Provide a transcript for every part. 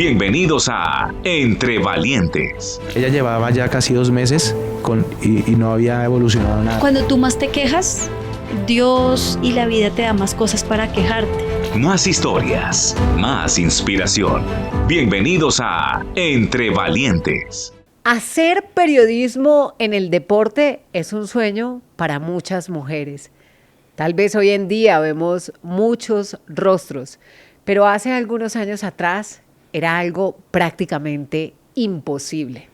Bienvenidos a Entre Valientes. Ella llevaba ya casi 2 meses y no había evolucionado nada. Cuando tú más te quejas, Dios y la vida te da más cosas para quejarte. Más historias, más inspiración. Bienvenidos a Entre Valientes. Hacer periodismo en el deporte es un sueño para muchas mujeres. Tal vez hoy en día vemos muchos rostros, pero hace algunos años atrás era algo prácticamente imposible.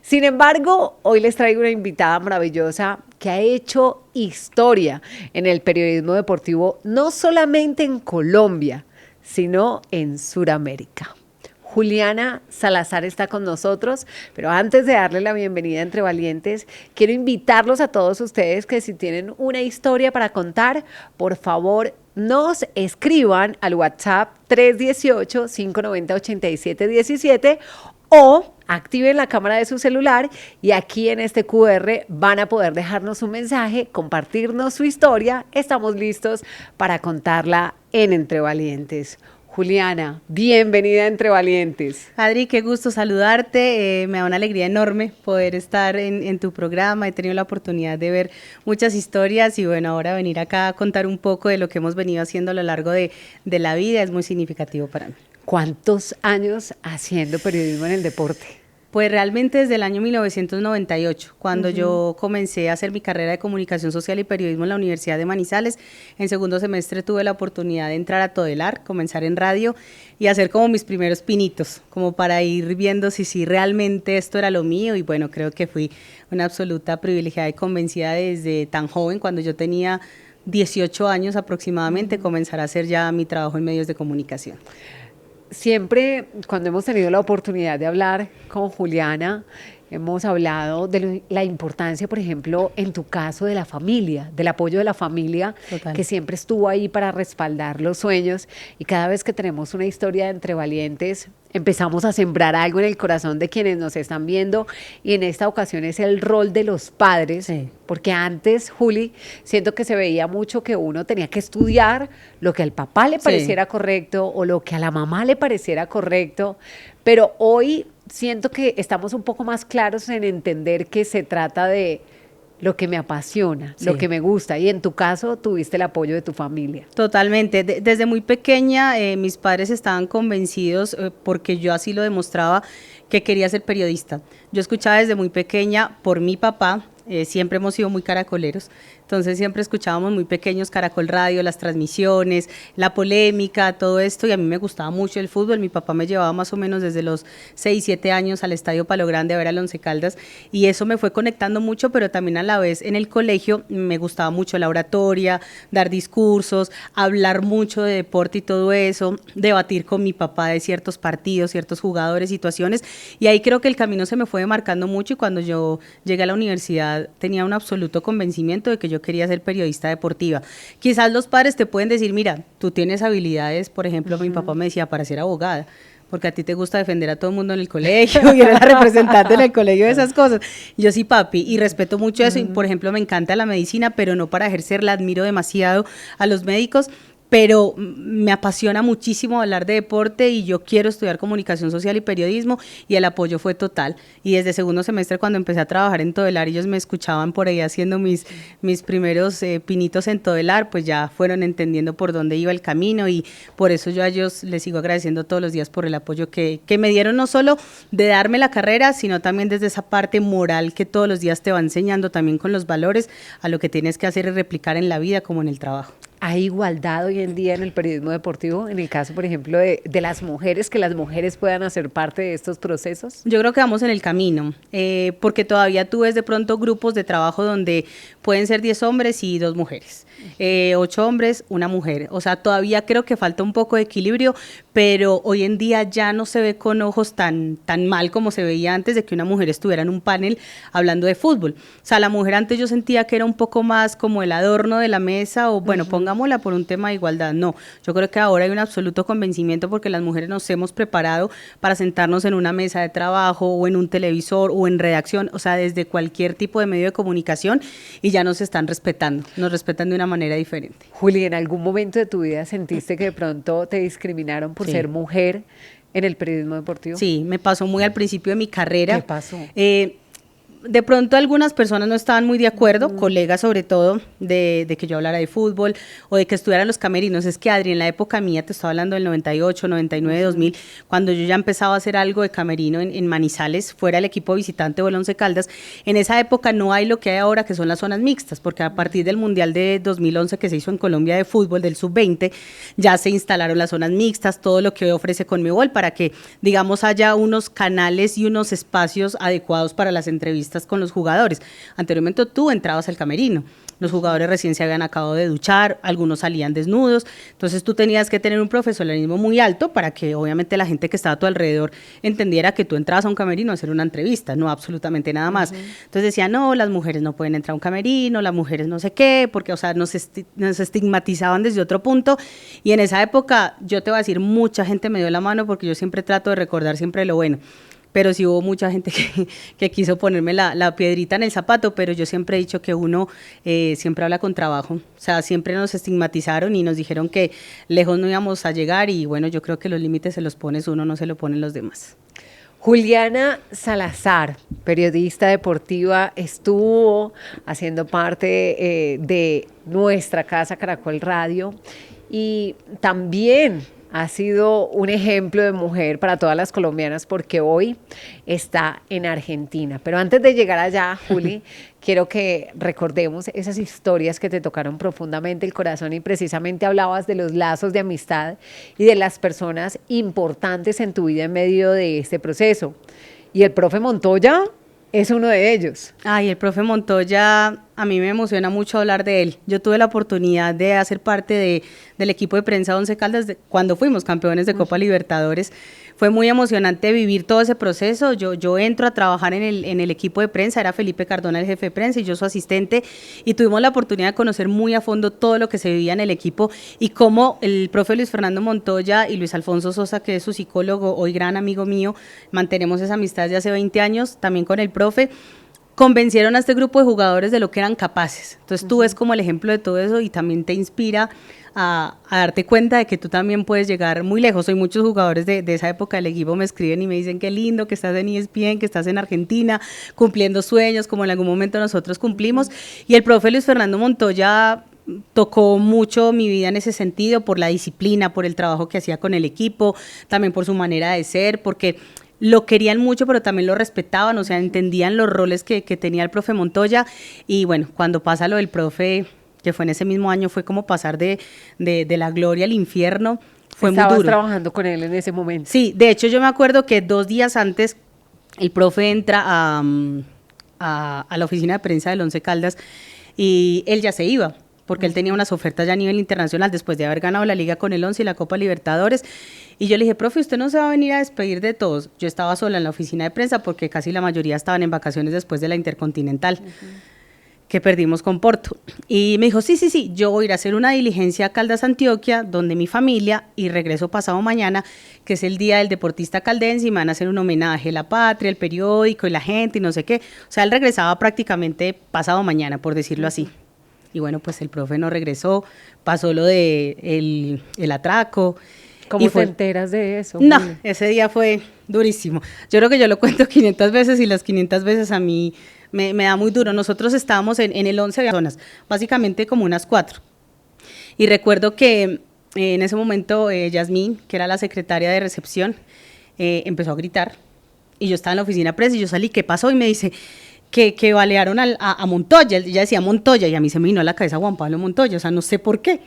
Sin embargo, hoy les traigo una invitada maravillosa que ha hecho historia en el periodismo deportivo, no solamente en Colombia, sino en Sudamérica. Juliana Salazar está con nosotros, pero antes de darle la bienvenida a Entre Valientes, quiero invitarlos a todos ustedes que si tienen una historia para contar, por favor, nos escriban al WhatsApp 318-590-8717 o activen la cámara de su celular y aquí en este QR van a poder dejarnos un mensaje, compartirnos su historia. Estamos listos para contarla en Entre Valientes. Juliana, bienvenida a Entre Valientes. Adri, qué gusto saludarte, me da una alegría enorme poder estar en tu programa, he tenido la oportunidad de ver muchas historias y bueno, ahora venir acá a contar un poco de lo que hemos venido haciendo a lo largo de la vida es muy significativo para mí. ¿Cuántos años haciendo periodismo en el deporte? Pues realmente desde el año 1998, cuando yo comencé a hacer mi carrera de comunicación social y periodismo en la Universidad de Manizales. En segundo semestre tuve la oportunidad de entrar a Todelar, comenzar en radio y hacer como mis primeros pinitos, como para ir viendo si realmente esto era lo mío. Y bueno, creo que fui una absoluta privilegiada y convencida desde tan joven, cuando yo tenía 18 años aproximadamente, comenzar a hacer ya mi trabajo en medios de comunicación. Siempre cuando hemos tenido la oportunidad de hablar con Juliana, hemos hablado de la importancia, por ejemplo, en tu caso de la familia, del apoyo de la familia. Total. Que siempre estuvo ahí para respaldar los sueños y cada vez que tenemos una historia de Entre Valientes, empezamos a sembrar algo en el corazón de quienes nos están viendo y en esta ocasión es el rol de los padres, sí. Porque antes, Juli, siento que se veía mucho que uno tenía que estudiar lo que al papá le pareciera correcto o lo que a la mamá le pareciera correcto, pero hoy siento que estamos un poco más claros en entender que se trata de lo que me apasiona, sí. Lo que me gusta, y en tu caso tuviste el apoyo de tu familia. Totalmente, desde muy pequeña mis padres estaban convencidos, porque yo así lo demostraba, que quería ser periodista. Yo escuchaba desde muy pequeña por mi papá, siempre hemos sido muy caracoleros, entonces siempre escuchábamos muy pequeños Caracol Radio, las transmisiones, la polémica, todo esto, y a mí me gustaba mucho el fútbol. Mi papá me llevaba más o menos desde los 6, 7 años al Estadio Palo Grande a ver al Once Caldas, y eso me fue conectando mucho, pero también a la vez en el colegio me gustaba mucho la oratoria, dar discursos, hablar mucho de deporte y todo eso, debatir con mi papá de ciertos partidos, ciertos jugadores, situaciones, y ahí creo que el camino se me fue marcando mucho, y cuando yo llegué a la universidad tenía un absoluto convencimiento de que yo quería ser periodista deportiva. Quizás los padres te pueden decir, mira, tú tienes habilidades, por ejemplo, mi papá me decía, para ser abogada, porque a ti te gusta defender a todo el mundo en el colegio y eres la representante en el colegio de esas cosas. Yo sí, papi, y respeto mucho eso, y por ejemplo me encanta la medicina, pero no para ejercerla, admiro demasiado a los médicos, pero me apasiona muchísimo hablar de deporte y yo quiero estudiar comunicación social y periodismo, y el apoyo fue total. Y desde segundo semestre, cuando empecé a trabajar en Todelar, ellos me escuchaban por ahí haciendo mis primeros pinitos en Todelar, pues ya fueron entendiendo por dónde iba el camino, y por eso yo a ellos les sigo agradeciendo todos los días por el apoyo que me dieron, no solo de darme la carrera, sino también desde esa parte moral que todos los días te va enseñando, también con los valores, a lo que tienes que hacer y replicar en la vida como en el trabajo. ¿Hay igualdad hoy en día en el periodismo deportivo? En el caso, por ejemplo, de las mujeres, que las mujeres puedan hacer parte de estos procesos. Yo creo que vamos en el camino, porque todavía tú ves de pronto grupos de trabajo donde pueden ser 10 hombres y 2 mujeres, 8 hombres, 1 mujer. O sea, todavía creo que falta un poco de equilibrio, pero hoy en día ya no se ve con ojos tan mal como se veía antes de que una mujer estuviera en un panel hablando de fútbol. O sea, la mujer antes yo sentía que era un poco más como el adorno de la mesa, o bueno, pongámosla por un tema de igualdad. No, yo creo que ahora hay un absoluto convencimiento porque las mujeres nos hemos preparado para sentarnos en una mesa de trabajo o en un televisor o en redacción, o sea, desde cualquier tipo de medio de comunicación, y ya nos están respetando, nos respetan de una manera diferente. Juli, ¿en algún momento de tu vida sentiste que de pronto te discriminaron por ser mujer en el periodismo deportivo? Sí, me pasó muy al principio de mi carrera. ¿Qué pasó? De pronto algunas personas no estaban muy de acuerdo, colegas sobre todo, de que yo hablara de fútbol o de que estuviera en los camerinos. Es que, Adri, en la época mía, te estaba hablando del 98, 99, 2000, cuando yo ya empezaba a hacer algo de camerino en Manizales, fuera el equipo visitante o el Once Caldas, en esa época no hay lo que hay ahora, que son las zonas mixtas, porque a partir del Mundial de 2011 que se hizo en Colombia de fútbol, del Sub-20, ya se instalaron las zonas mixtas, todo lo que hoy ofrece Conmebol, para que, digamos, haya unos canales y unos espacios adecuados para las entrevistas con los jugadores. Anteriormente tú entrabas al camerino, los jugadores recién se habían acabado de duchar, algunos salían desnudos, entonces tú tenías que tener un profesionalismo muy alto para que obviamente la gente que estaba a tu alrededor entendiera que tú entrabas a un camerino a hacer una entrevista, no absolutamente nada más. Entonces decía, no, las mujeres no pueden entrar a un camerino, las mujeres no sé qué, porque, o sea, nos estigmatizaban desde otro punto, y en esa época, yo te voy a decir, mucha gente me dio la mano, porque yo siempre trato de recordar siempre lo bueno. Pero sí hubo mucha gente que quiso ponerme la piedrita en el zapato, pero yo siempre he dicho que uno siempre habla con trabajo. O sea, siempre nos estigmatizaron y nos dijeron que lejos no íbamos a llegar, y bueno, yo creo que los límites se los pones uno, no se los ponen los demás. Juliana Salazar, periodista deportiva, estuvo haciendo parte de nuestra casa Caracol Radio, y también ha sido un ejemplo de mujer para todas las colombianas, porque hoy está en Argentina. Pero antes de llegar allá, Juli, quiero que recordemos esas historias que te tocaron profundamente el corazón, y precisamente hablabas de los lazos de amistad y de las personas importantes en tu vida en medio de este proceso. Y el profe Montoya es uno de ellos. Ay, el profe Montoya, a mí me emociona mucho hablar de él. Yo tuve la oportunidad de hacer parte del equipo de prensa de Once Caldas cuando fuimos campeones de Copa Libertadores. Fue muy emocionante vivir todo ese proceso. Yo entro a trabajar en el equipo de prensa, era Felipe Cardona el jefe de prensa y yo su asistente, y tuvimos la oportunidad de conocer muy a fondo todo lo que se vivía en el equipo, y cómo el profe Luis Fernando Montoya y Luis Alfonso Sosa, que es su psicólogo, hoy gran amigo mío, mantenemos esa amistad de hace 20 años, también con el profe, convencieron a este grupo de jugadores de lo que eran capaces. Entonces tú ves como el ejemplo de todo eso, y también te inspira a darte cuenta de que tú también puedes llegar muy lejos. Hoy muchos jugadores de esa época del equipo me escriben y me dicen qué lindo que estás en ESPN, que estás en Argentina, cumpliendo sueños como en algún momento nosotros cumplimos. Y el profe Luis Fernando Montoya tocó mucho mi vida en ese sentido, por la disciplina, por el trabajo que hacía con el equipo, también por su manera de ser, porque lo querían mucho, pero también lo respetaban, o sea, entendían los roles que tenía el profe Montoya. Y bueno, cuando pasa lo del profe, que fue en ese mismo año, fue como pasar de la gloria al infierno, fue muy duro. ¿Estabas trabajando con él en ese momento? Sí, de hecho yo me acuerdo que 2 días antes el profe entra a la oficina de prensa del Once Caldas, y él ya se iba, porque él tenía unas ofertas ya a nivel internacional después de haber ganado la Liga con el Once y la Copa Libertadores. Y yo le dije, profe, usted no se va a venir a despedir de todos. Yo estaba sola en la oficina de prensa porque casi la mayoría estaban en vacaciones después de la Intercontinental, que perdimos con Porto. Y me dijo, sí, yo voy a ir a hacer una diligencia a Caldas, Antioquia, donde mi familia, y regreso pasado mañana, que es el día del deportista caldense, y me van a hacer un homenaje a la patria, el periódico y la gente y no sé qué. O sea, él regresaba prácticamente pasado mañana, por decirlo así. Y bueno, pues el profe no regresó, pasó lo de el atraco. ¿Cómo te enteras de eso? No, ese día fue durísimo. Yo creo que yo lo cuento 500 veces, y las 500 veces a mí me da muy duro. Nosotros estábamos en el 11 personas, básicamente como unas 4. Y recuerdo que en ese momento Yasmín, que era la secretaria de recepción, empezó a gritar, y yo estaba en la oficina de prensa y yo salí, ¿qué pasó? Y me dice que balearon a Montoya. Ella decía Montoya, y a mí se me vino a la cabeza Juan Pablo Montoya, o sea, no sé por qué.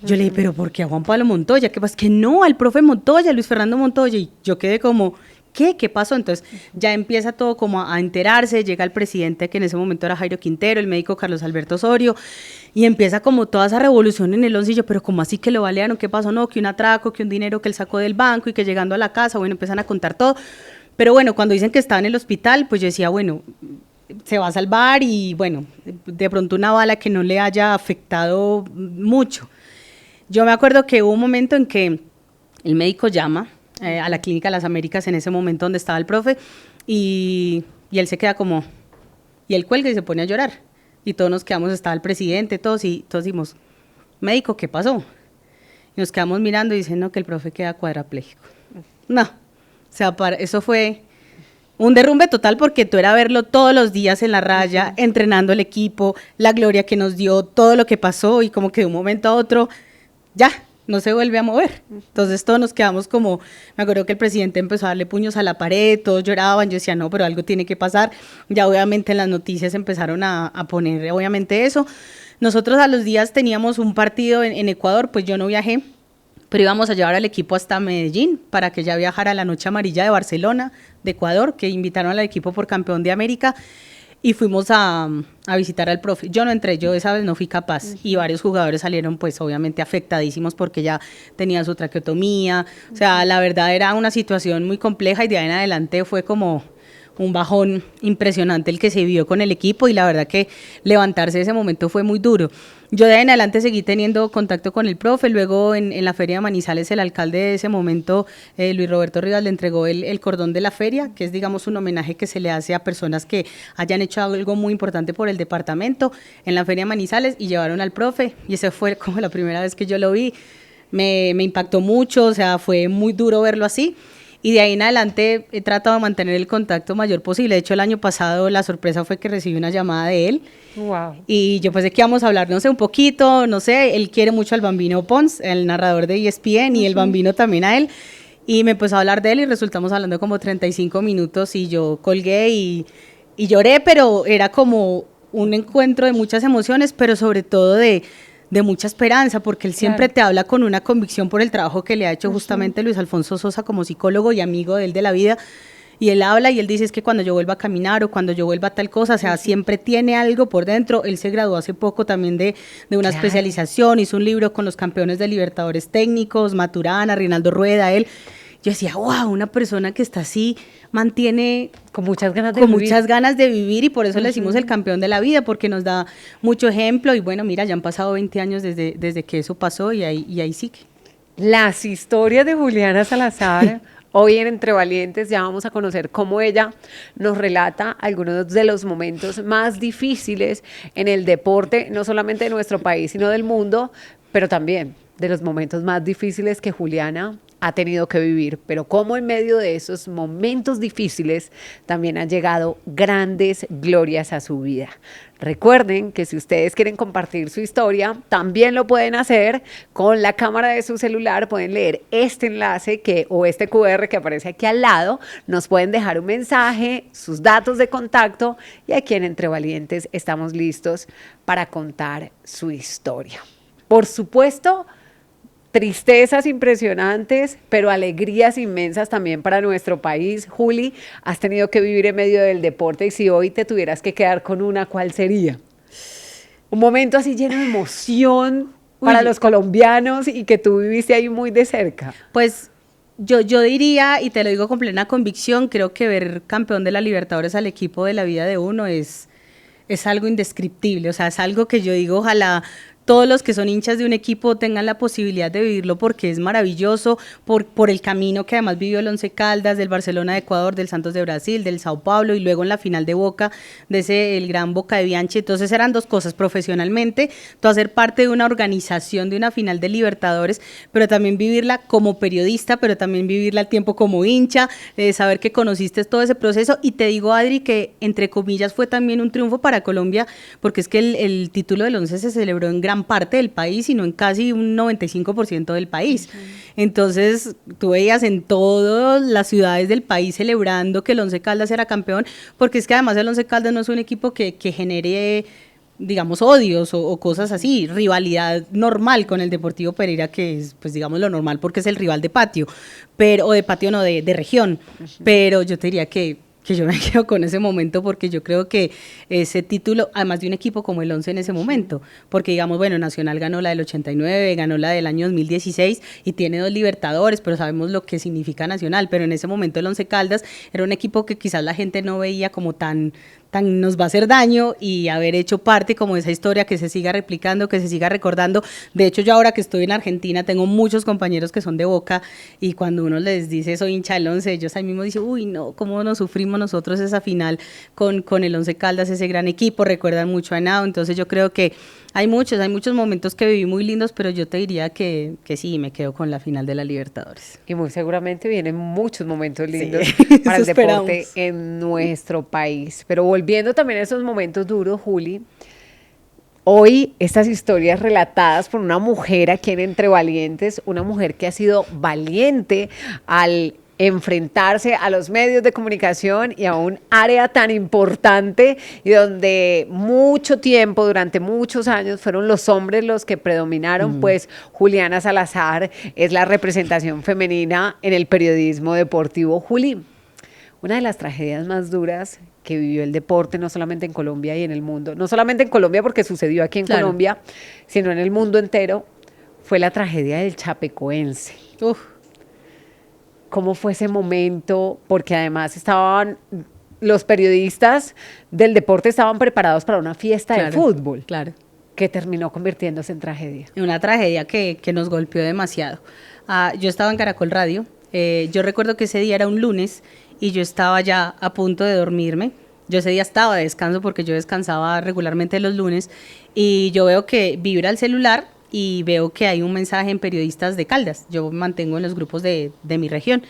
Yo le dije, ¿pero por qué a Juan Pablo Montoya? ¿Qué pasa? Que no, al profe Montoya, Luis Fernando Montoya. Y yo quedé como, ¿qué pasó? Entonces ya empieza todo como a enterarse, llega el presidente, que en ese momento era Jairo Quintero, el médico Carlos Alberto Osorio, y empieza como toda esa revolución en el Once. Y yo, ¿pero cómo así que lo balearon? ¿Qué pasó? No, que un atraco, que un dinero que él sacó del banco, y que llegando a la casa, bueno, empiezan a contar todo. Pero bueno, cuando dicen que estaba en el hospital, pues yo decía, bueno, se va a salvar, y bueno, de pronto una bala que no le haya afectado mucho. Yo me acuerdo que hubo un momento en que el médico llama a la Clínica Las Américas, en ese momento donde estaba el profe, y él se queda como, y él cuelga y se pone a llorar, y todos nos quedamos, estaba el presidente, todos, y todos decimos, médico, ¿qué pasó? Y nos quedamos mirando y dicen, no, que el profe queda cuadrapléjico. no, o sea, eso fue un derrumbe total porque tú era verlo todos los días en la raya, entrenando el equipo, la gloria que nos dio, todo lo que pasó y como que de un momento a otro, ya, no se vuelve a mover. Entonces todos nos quedamos como, me acuerdo que el presidente empezó a darle puños a la pared, todos lloraban, yo decía, no, pero algo tiene que pasar. Ya obviamente en las noticias empezaron a poner obviamente eso. Nosotros a los días teníamos un partido en Ecuador, pues yo no viajé, pero íbamos a llevar al equipo hasta Medellín para que ya viajara a la Noche Amarilla de Barcelona, de Ecuador, que invitaron al equipo por campeón de América. Y fuimos a visitar al profe. Yo no entré, yo esa vez no fui capaz. Y varios jugadores salieron pues obviamente afectadísimos porque ya tenía su traqueotomía. O sea, la verdad era una situación muy compleja y de ahí en adelante fue como un bajón impresionante el que se vivió con el equipo y la verdad que levantarse de ese momento fue muy duro. Yo de ahí en adelante seguí teniendo contacto con el profe, luego en la feria de Manizales el alcalde de ese momento, Luis Roberto Rivas, le entregó el cordón de la feria, que es digamos un homenaje que se le hace a personas que hayan hecho algo muy importante por el departamento en la feria de Manizales y llevaron al profe y esa fue como la primera vez que yo lo vi, me impactó mucho, o sea fue muy duro verlo así. Y de ahí en adelante he tratado de mantener el contacto mayor posible. De hecho, el año pasado la sorpresa fue que recibí una llamada de él. Wow. Y yo pensé que íbamos a hablar, no sé, un poquito, no sé, él quiere mucho al Bambino Pons, el narrador de ESPN, y el Bambino también a él. Y me empezó a hablar de él y resultamos hablando como 35 minutos y yo colgué y lloré, pero era como un encuentro de muchas emociones, pero sobre todo de mucha esperanza, porque él siempre te habla con una convicción por el trabajo que le ha hecho justamente Luis Alfonso Sosa como psicólogo y amigo de él de la vida, y él habla y él dice es que cuando yo vuelva a caminar o cuando yo vuelva a tal cosa, o sea, siempre tiene algo por dentro. Él se graduó hace poco también de una especialización, hizo un libro con los campeones de Libertadores técnicos, Maturana, Rinaldo Rueda, él. Yo decía, wow, una persona que está así, mantiene con muchas ganas de vivir y por eso le decimos el campeón de la vida, porque nos da mucho ejemplo y bueno, mira, ya han pasado 20 años desde que eso pasó y ahí sigue. Las historias de Juliana Salazar, hoy en Entre Valientes ya vamos a conocer cómo ella nos relata algunos de los momentos más difíciles en el deporte, no solamente de nuestro país, sino del mundo, pero también de los momentos más difíciles que Juliana ha tenido que vivir, pero cómo en medio de esos momentos difíciles también han llegado grandes glorias a su vida. Recuerden que si ustedes quieren compartir su historia, también lo pueden hacer con la cámara de su celular, pueden leer este enlace o este QR que aparece aquí al lado, nos pueden dejar un mensaje, sus datos de contacto y aquí en Entre Valientes estamos listos para contar su historia. Por supuesto, tristezas impresionantes, pero alegrías inmensas también para nuestro país. Juli, has tenido que vivir en medio del deporte y si hoy te tuvieras que quedar con una, ¿cuál sería? Un momento así lleno de emoción para los colombianos y que tú viviste ahí muy de cerca. Pues yo diría, y te lo digo con plena convicción, creo que ver campeón de la Libertadores al equipo de la vida de uno es algo indescriptible, o sea, es algo que yo digo, ojalá todos los que son hinchas de un equipo tengan la posibilidad de vivirlo porque es maravilloso, por el camino que además vivió el Once Caldas, del Barcelona de Ecuador, del Santos de Brasil, del Sao Paulo y luego en la final de Boca, el gran Boca de Bianchi. Entonces eran dos cosas, profesionalmente, tú hacer parte de una organización de una final de Libertadores, pero también vivirla como periodista, pero también vivirla al tiempo como hincha, saber que conociste todo ese proceso. Y te digo, Adri, que entre comillas fue también un triunfo para Colombia, porque es que el título del Once se celebró en gran parte del país, sino en casi un 95% del país. Entonces, tú veías en todas las ciudades del país celebrando que el Once Caldas era campeón, porque es que además el Once Caldas no es un equipo que genere, digamos, odios o cosas así, rivalidad normal con el Deportivo Pereira, que es, pues digamos, lo normal porque es el rival de patio, pero, o de patio no, de región, pero yo te diría que yo me quedo con ese momento porque yo creo que ese título, además de un equipo como el Once en ese momento, porque digamos, bueno, Nacional ganó la del 89, ganó la del año 2016 y tiene 2 Libertadores, pero sabemos lo que significa Nacional, pero en ese momento el Once Caldas era un equipo que quizás la gente no veía como tan tan nos va a hacer daño, y haber hecho parte como de esa historia que se siga replicando, que se siga recordando. De hecho, yo ahora que estoy en Argentina tengo muchos compañeros que son de Boca, y cuando uno les dice soy hincha del Once, ellos ahí mismo dicen, uy no, cómo nos sufrimos nosotros esa final con el Once Caldas, ese gran equipo, recuerdan mucho a Henao. Entonces yo creo que hay muchos momentos que viví muy lindos, pero yo te diría que sí, me quedo con la final de la Libertadores. Y muy seguramente vienen muchos momentos lindos Sí, para el eso deporte esperamos. en nuestro país. Pero volviendo también a esos momentos duros, Juli, hoy estas historias relatadas por una mujer aquí en Entre Valientes, una mujer que ha sido valiente al enfrentarse a los medios de comunicación y a un área tan importante y donde mucho tiempo, durante muchos años, fueron los hombres los que predominaron, pues Juliana Salazar es la representación femenina en el periodismo deportivo. Juli, una de las tragedias más duras que vivió el deporte, no solamente en Colombia y en el mundo, no solamente en Colombia porque sucedió aquí en Claro. Colombia, sino en el mundo entero, fue la tragedia del Chapecoense. Uf. ¿Cómo fue ese momento? Porque además estaban los periodistas del deporte estaban preparados para una fiesta de Claro, fútbol claro. que terminó convirtiéndose en tragedia. Una tragedia que nos golpeó demasiado. Yo estaba en Caracol Radio, yo recuerdo que ese día era un lunes y yo estaba ya a punto de dormirme. Yo ese día estaba de descanso porque yo descansaba regularmente los lunes, y yo veo que vibra el celular y veo que hay un mensaje en Periodistas de Caldas. Yo me mantengo en los grupos de mi región.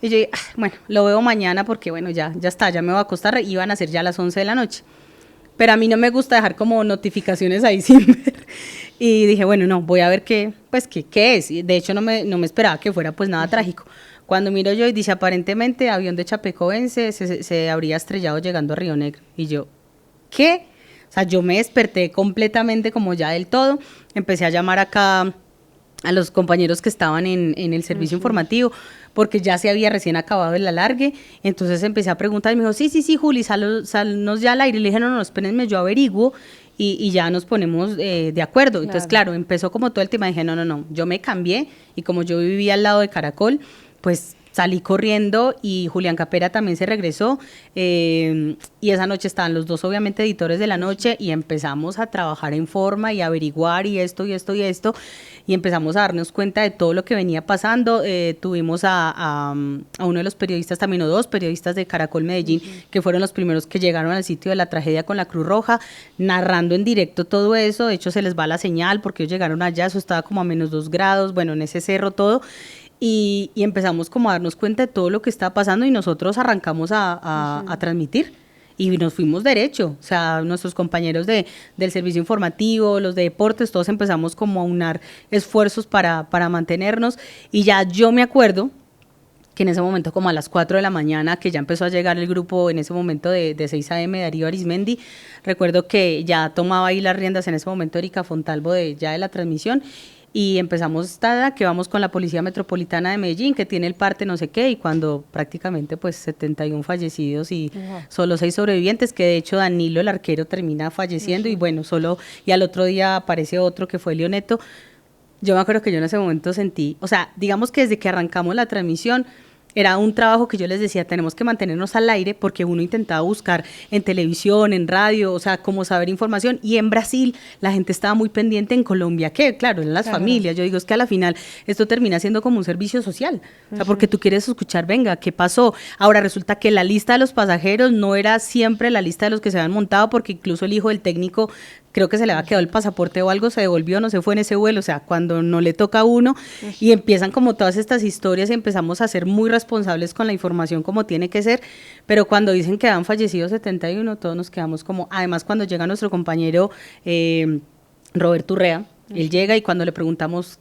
Y yo dije, bueno, lo veo mañana porque bueno, ya está, ya me voy a acostar, iban a ser ya las 11 de la noche. Pero a mí no me gusta dejar como notificaciones ahí sin ver. Y dije, bueno, no, voy a ver qué es. Y de hecho no me esperaba que fuera pues nada trágico. Cuando miro yo y dice, aparentemente avión de Chapecoense se habría estrellado llegando a Río Negro. Y yo, ¿qué? O sea, yo me desperté completamente como ya del todo. Empecé a llamar acá a los compañeros que estaban en el servicio informativo, porque ya se había recién acabado el alargue. Entonces empecé a preguntar y me dijo, sí, Juli, salnos ya al aire. Y le dije, no, espérenme, yo averiguo y ya nos ponemos de acuerdo. Claro. Entonces, claro, empezó como todo el tema. Dije, no, yo me cambié, y como yo vivía al lado de Caracol, pues salí corriendo, y Julián Capera también se regresó, y esa noche estaban los dos obviamente editores de la noche, y empezamos a trabajar en forma y a averiguar y esto, y empezamos a darnos cuenta de todo lo que venía pasando. Tuvimos a uno de los periodistas también, o dos periodistas de Caracol Medellín, que fueron los primeros que llegaron al sitio de la tragedia con la Cruz Roja, narrando en directo todo eso. De hecho se les va la señal porque ellos llegaron allá, eso estaba como a -2 grados, bueno, en ese cerro todo. Y empezamos como a darnos cuenta de todo lo que estaba pasando, y nosotros arrancamos a transmitir, y nos fuimos derecho. O sea, nuestros compañeros del servicio informativo, los de deportes, todos empezamos como a unar esfuerzos para mantenernos. Y ya yo me acuerdo que en ese momento, como a las 4 de la mañana, que ya empezó a llegar el grupo, en ese momento de 6 a.m. Darío Arismendi, recuerdo que ya tomaba ahí las riendas en ese momento Erika Fontalvo de la transmisión, y empezamos que vamos con la Policía Metropolitana de Medellín, que tiene el parte no sé qué, y cuando prácticamente pues 71 fallecidos y solo 6 sobrevivientes, que de hecho Danilo, el arquero, termina falleciendo, y bueno, y al otro día aparece otro que fue Leoneto. Yo me acuerdo que yo en ese momento sentí, o sea, digamos que desde que arrancamos la transmisión, era un trabajo que yo les decía, tenemos que mantenernos al aire, porque uno intentaba buscar en televisión, en radio, o sea, como saber información, y en Brasil la gente estaba muy pendiente, en Colombia, que claro, en las familias. Yo digo, es que a la final esto termina siendo como un servicio social, o sea, porque tú quieres escuchar, venga, ¿qué pasó? Ahora resulta que la lista de los pasajeros no era siempre la lista de los que se habían montado, porque incluso el hijo del técnico, creo que se le había quedado el pasaporte o algo, se devolvió, no se fue en ese vuelo, o sea, cuando no le toca a uno, y empiezan como todas estas historias, y empezamos a ser muy responsables con la información como tiene que ser, pero cuando dicen que han fallecido 71, todos nos quedamos como, además cuando llega nuestro compañero Roberto Urrea, él llega, y cuando le preguntamos,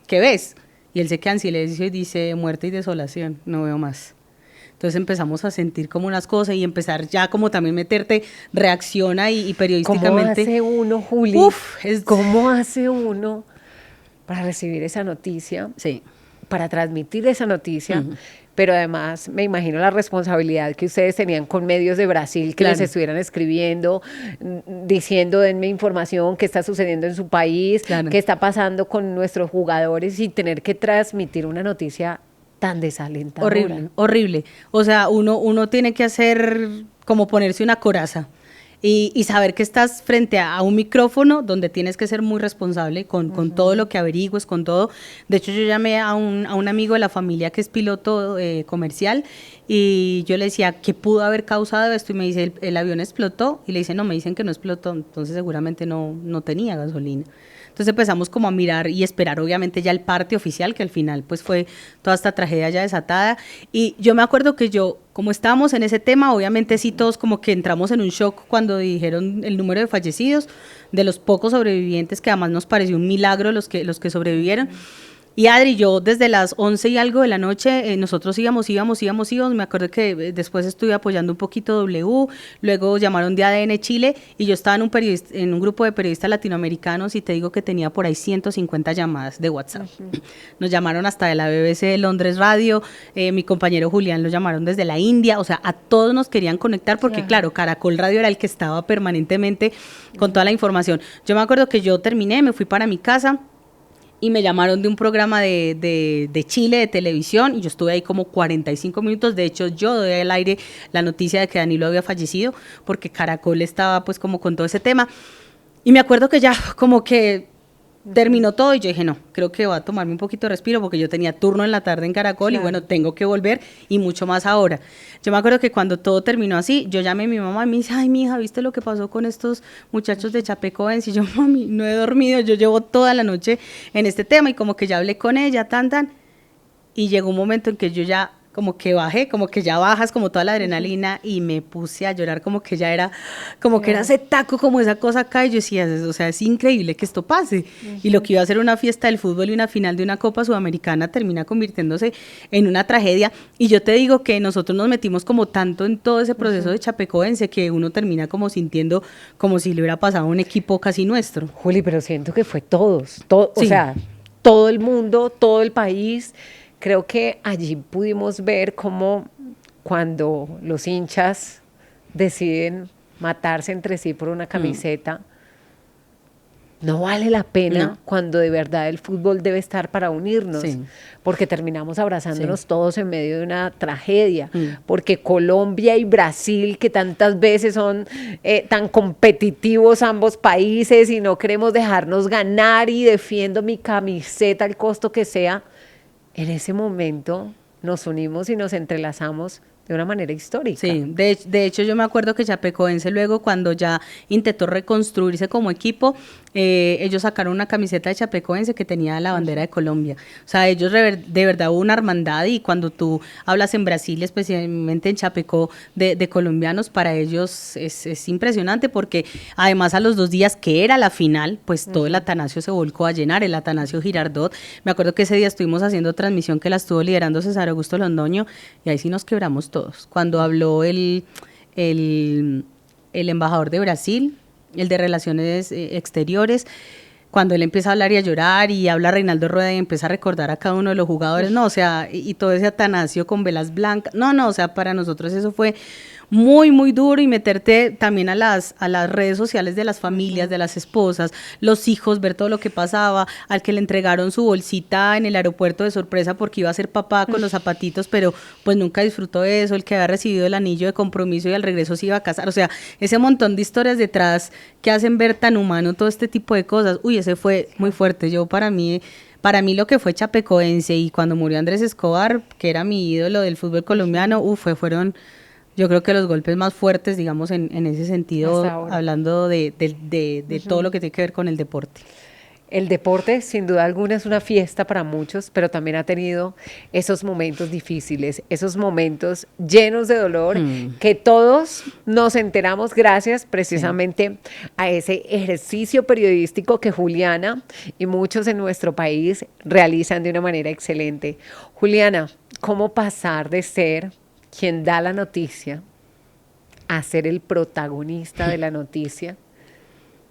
¿qué ves? Y él se queda en silencio y dice, muerte y desolación, no veo más. Entonces empezamos a sentir como unas cosas, y empezar ya como también meterte, reacciona y periodísticamente. ¿Cómo hace uno, Juli? ¿Cómo hace uno para recibir esa noticia? Sí. Para transmitir esa noticia, pero además me imagino la responsabilidad que ustedes tenían con medios de Brasil que les estuvieran escribiendo, diciendo, denme información, qué está sucediendo en su país, qué está pasando con nuestros jugadores, y tener que transmitir una noticia tan desalentadora. Horrible. O sea, uno tiene que hacer como ponerse una coraza. Y saber que estás frente a un micrófono donde tienes que ser muy responsable con todo lo que averigües, con todo. De hecho, yo llamé a un amigo de la familia que es piloto comercial y yo le decía, ¿qué pudo haber causado esto? Y me dice, el avión explotó. Y le dice, no, me dicen que no explotó, entonces seguramente no tenía gasolina. Entonces empezamos como a mirar y esperar obviamente ya el parte oficial, que al final pues fue toda esta tragedia ya desatada. Y yo me acuerdo que como estábamos en ese tema, obviamente sí todos como que entramos en un shock cuando dijeron el número de fallecidos, de los pocos sobrevivientes, que además nos pareció un milagro los que sobrevivieron. Y Adri, yo desde las 11 y algo de la noche, nosotros íbamos, me acuerdo que después estuve apoyando un poquito W, luego llamaron de ADN Chile y yo estaba en un grupo de periodistas latinoamericanos y te digo que tenía por ahí 150 llamadas de WhatsApp. Nos llamaron hasta de la BBC de Londres Radio, mi compañero Julián lo llamaron desde la India, o sea, a todos nos querían conectar porque claro, Caracol Radio era el que estaba permanentemente con toda la información. Yo me acuerdo que yo terminé, me fui para mi casa, y me llamaron de un programa de Chile, de televisión, y yo estuve ahí como 45 minutos. De hecho, yo doy al aire la noticia de que Danilo había fallecido, porque Caracol estaba pues como con todo ese tema. Y me acuerdo que ya como que terminó todo y yo dije, no, creo que voy a tomarme un poquito de respiro porque yo tenía turno en la tarde en Caracol, claro. Y bueno, tengo que volver y mucho más ahora. Yo me acuerdo que cuando todo terminó así, yo llamé a mi mamá y me dice, ay, mija, ¿viste lo que pasó con estos muchachos de Chapecoense? Y yo, mami, no he dormido, yo llevo toda la noche en este tema y como que ya hablé con ella, y llegó un momento en que yo ya como que bajé, como que ya bajas como toda la adrenalina y me puse a llorar como que ya era, como que era ese taco, como esa cosa acá y yo decía, o sea, es increíble que esto pase. Y lo que iba a ser una fiesta del fútbol y una final de una Copa Sudamericana termina convirtiéndose en una tragedia. Y yo te digo que nosotros nos metimos como tanto en todo ese proceso de Chapecoense que uno termina como sintiendo como si le hubiera pasado a un equipo casi nuestro. Juli, pero siento que fue todos, Sí. o sea, todo el mundo, todo el país. Creo que allí pudimos ver cómo cuando los hinchas deciden matarse entre sí por una camiseta, no vale la pena cuando de verdad el fútbol debe estar para unirnos, porque terminamos abrazándonos todos en medio de una tragedia, porque Colombia y Brasil, que tantas veces son tan competitivos ambos países y no queremos dejarnos ganar y defiendo mi camiseta al costo que sea, en ese momento nos unimos y nos entrelazamos de una manera histórica. Sí, de hecho yo me acuerdo que Chapecoense luego cuando ya intentó reconstruirse como equipo, ellos sacaron una camiseta de Chapecoense que tenía la bandera de Colombia. O sea, ellos de verdad hubo una hermandad y cuando tú hablas en Brasil, especialmente en Chapecó, de colombianos, para ellos es impresionante porque además a los 2 días que era la final, pues todo el Atanasio se volcó a llenar, el Atanasio Girardot. Me acuerdo que ese día estuvimos haciendo transmisión que la estuvo liderando César Augusto Londoño y ahí sí nos quebramos todos. Cuando habló el embajador de Brasil, el de Relaciones Exteriores, cuando él empieza a hablar y a llorar y habla Reinaldo Rueda y empieza a recordar a cada uno de los jugadores, no, o sea, y todo ese Atanasio con velas blancas, no, o sea, para nosotros eso fue muy, muy duro y meterte también a las redes sociales de las familias, de las esposas, los hijos, ver todo lo que pasaba, al que le entregaron su bolsita en el aeropuerto de sorpresa porque iba a ser papá con los zapatitos, pero pues nunca disfrutó de eso, el que había recibido el anillo de compromiso y al regreso se iba a casar, o sea, ese montón de historias detrás que hacen ver tan humano todo este tipo de cosas, uy, ese fue muy fuerte. Yo para mí lo que fue Chapecoense y cuando murió Andrés Escobar, que era mi ídolo del fútbol colombiano, fueron yo creo que los golpes más fuertes, digamos, en ese sentido, hablando de todo lo que tiene que ver con el deporte. El deporte, sin duda alguna, es una fiesta para muchos, pero también ha tenido esos momentos difíciles, esos momentos llenos de dolor, que todos nos enteramos gracias precisamente a ese ejercicio periodístico que Juliana y muchos en nuestro país realizan de una manera excelente. Juliana, ¿cómo pasar de ser quien da la noticia a ser el protagonista de la noticia?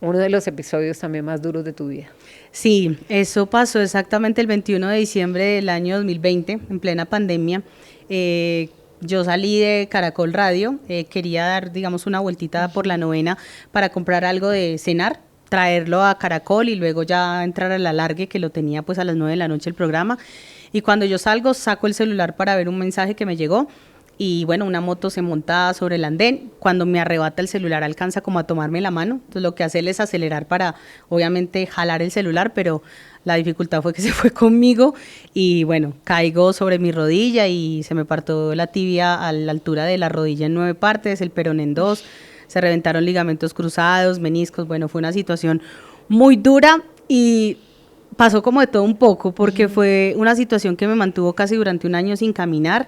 Uno de los episodios también más duros de tu vida. Sí, eso pasó exactamente el 21 de diciembre del año 2020, en plena pandemia. Yo salí de Caracol Radio, quería dar, digamos, una vueltita por la Novena para comprar algo de cenar, traerlo a Caracol y luego ya entrar al alargue que lo tenía pues a las 9 de la noche el programa. Y cuando yo salgo, saco el celular para ver un mensaje que me llegó y bueno, una moto se monta sobre el andén, cuando me arrebata el celular alcanza como a tomarme la mano, entonces lo que hace él es acelerar para obviamente jalar el celular, pero la dificultad fue que se fue conmigo y bueno, caigo sobre mi rodilla y se me partió la tibia a la altura de la rodilla en 9 partes, el peroné en 2, se reventaron ligamentos cruzados, meniscos, bueno, fue una situación muy dura y pasó como de todo un poco, porque fue una situación que me mantuvo casi durante 1 año sin caminar,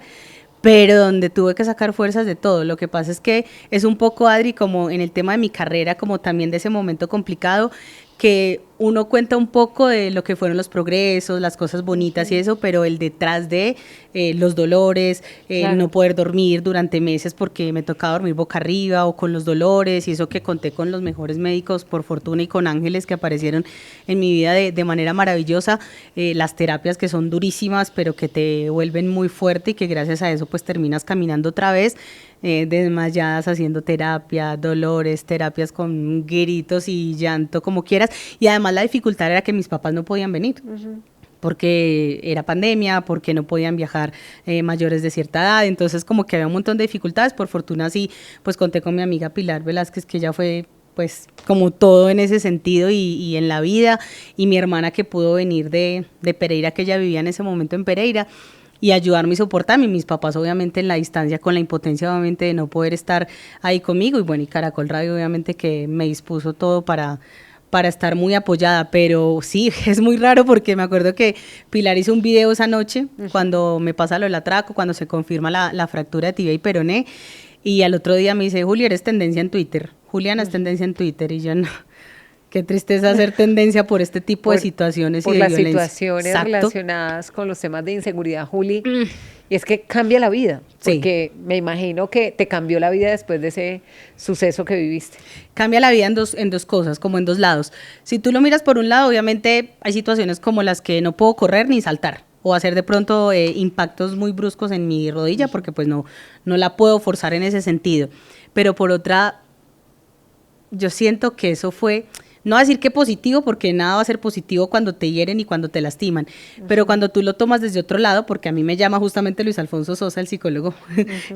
pero donde tuve que sacar fuerzas de todo. Lo que pasa es que es un poco, Adri, como en el tema de mi carrera, como también de ese momento complicado, que uno cuenta un poco de lo que fueron los progresos, las cosas bonitas y eso, pero el detrás de los dolores, Claro. no poder dormir durante meses porque me tocaba dormir boca arriba o con los dolores y eso que conté con los mejores médicos, por fortuna, y con ángeles que aparecieron en mi vida de manera maravillosa, las terapias que son durísimas pero que te vuelven muy fuerte y que gracias a eso pues terminas caminando otra vez, desmayadas haciendo terapia, dolores, terapias con gritos y llanto como quieras, y además la dificultad era que mis papás no podían venir. Porque era pandemia, porque no podían viajar mayores de cierta edad, entonces como que había un montón de dificultades. Por fortuna sí, pues conté con mi amiga Pilar Velázquez, que ella fue pues como todo en ese sentido y en la vida, y mi hermana que pudo venir de Pereira, que ella vivía en ese momento en Pereira, y ayudarme y soportarme, y mis papás obviamente en la distancia, con la impotencia obviamente de no poder estar ahí conmigo, y bueno, y Caracol Radio obviamente que me dispuso todo para estar muy apoyada, pero sí, es muy raro porque me acuerdo que Pilar hizo un video esa noche, cuando me pasa lo del atraco, cuando se confirma la fractura de tibia y peroné, y al otro día me dice, Juli, eres tendencia en Twitter, Juliana es tendencia en Twitter, y yo no. Qué tristeza hacer tendencia por este tipo de situaciones y por de las violencia. situaciones Exacto. relacionadas con los temas de inseguridad, Juli. Y es que cambia la vida, Sí. porque me imagino que te cambió la vida después de ese suceso que viviste. Cambia la vida en dos cosas, como en dos lados. Si tú lo miras por un lado, obviamente hay situaciones como las que no puedo correr ni saltar, o hacer de pronto impactos muy bruscos en mi rodilla, porque pues no la puedo forzar en ese sentido. Pero por otra, yo siento que eso fue, no voy a decir que positivo, porque nada va a ser positivo cuando te hieren y cuando te lastiman, pero cuando tú lo tomas desde otro lado, porque a mí me llama justamente Luis Alfonso Sosa, el psicólogo,